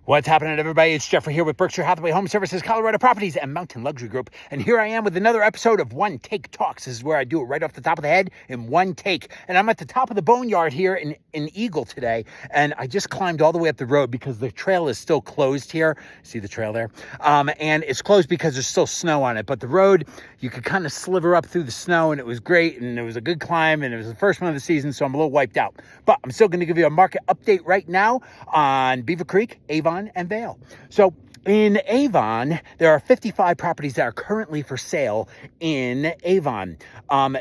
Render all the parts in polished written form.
What's happening, everybody? It's Jeffrey here with Berkshire Hathaway Home Services, Colorado Properties, and Mountain Luxury Group. And here I am with another episode of One Take Talks. This is where I do it right off the top of the head in one take. And I'm at the top of the Boneyard here in Eagle today. And I just climbed all the way up the road because the trail is still closed here. See the trail there? And it's closed because there's still snow on it. But the road, you could kind of sliver up through the snow, and it was great. And it was a good climb, and it was the first one of the season, so I'm a little wiped out. But I'm still going to give you a market update right now on Beaver Creek, Avon, and Vail. So in Avon, there are 55 properties that are currently for sale in Avon.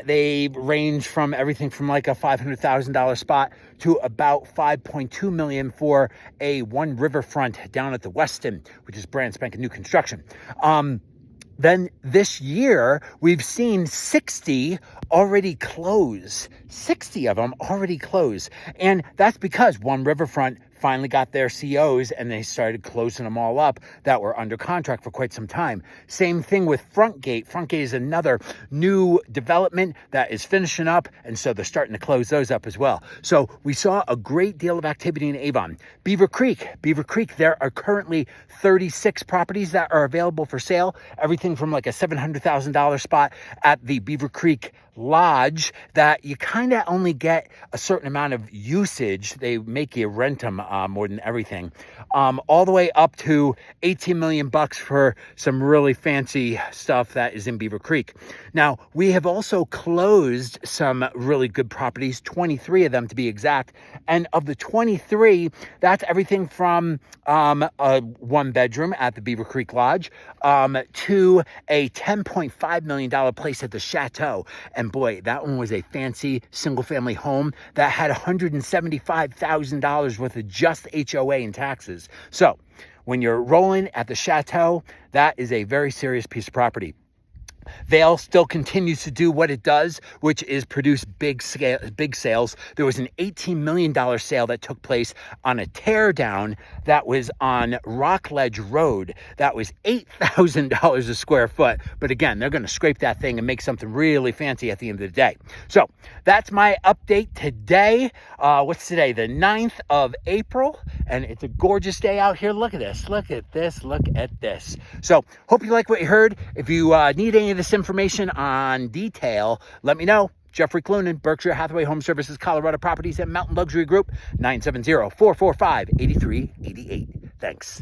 They range from everything from like a $500,000 spot to about $5.2 million for a one Riverfront down at the Weston, which is brand spanking new construction. Then this year, we've seen 60 already close. 60 of them already close. And that's because one Riverfront finally got their COs and they started closing them all up that were under contract for quite some time. Same thing with Frontgate. Frontgate is another new development that is finishing up, and so they're starting to close those up as well. So we saw a great deal of activity in Avon. Beaver Creek, there are currently 36 properties that are available for sale. Everything from like a $700,000 spot at the Beaver Creek Lodge that you kind of only get a certain amount of usage. They make you rent them more than everything. All the way up to $18 million for some really fancy stuff that is in Beaver Creek. Now, we have also closed some really good properties, 23 of them to be exact. And of the 23, that's everything from a one bedroom at the Beaver Creek Lodge to a $10.5 million place at the Chateau. And boy, that one was a fancy single family home that had $175,000 worth of just HOA and taxes. So when you're rolling at the Chateau, that is a very serious piece of property. Vail still continues to do what it does, which is produce big sales. There was an $18 million sale that took place on a tear down that was on Rockledge Road. That was $8,000 a square foot. But again, they're going to scrape that thing and make something really fancy at the end of the day. So that's my update today. What's today? The 9th of April. And it's a gorgeous day out here. Look at this. Look at this. Look at this. So hope you like what you heard. If you need any of this information on detail, let me know. Jeffrey Clunan, Berkshire Hathaway Home Services, Colorado Properties, and Mountain Luxury Group, 970-445-8388. Thanks.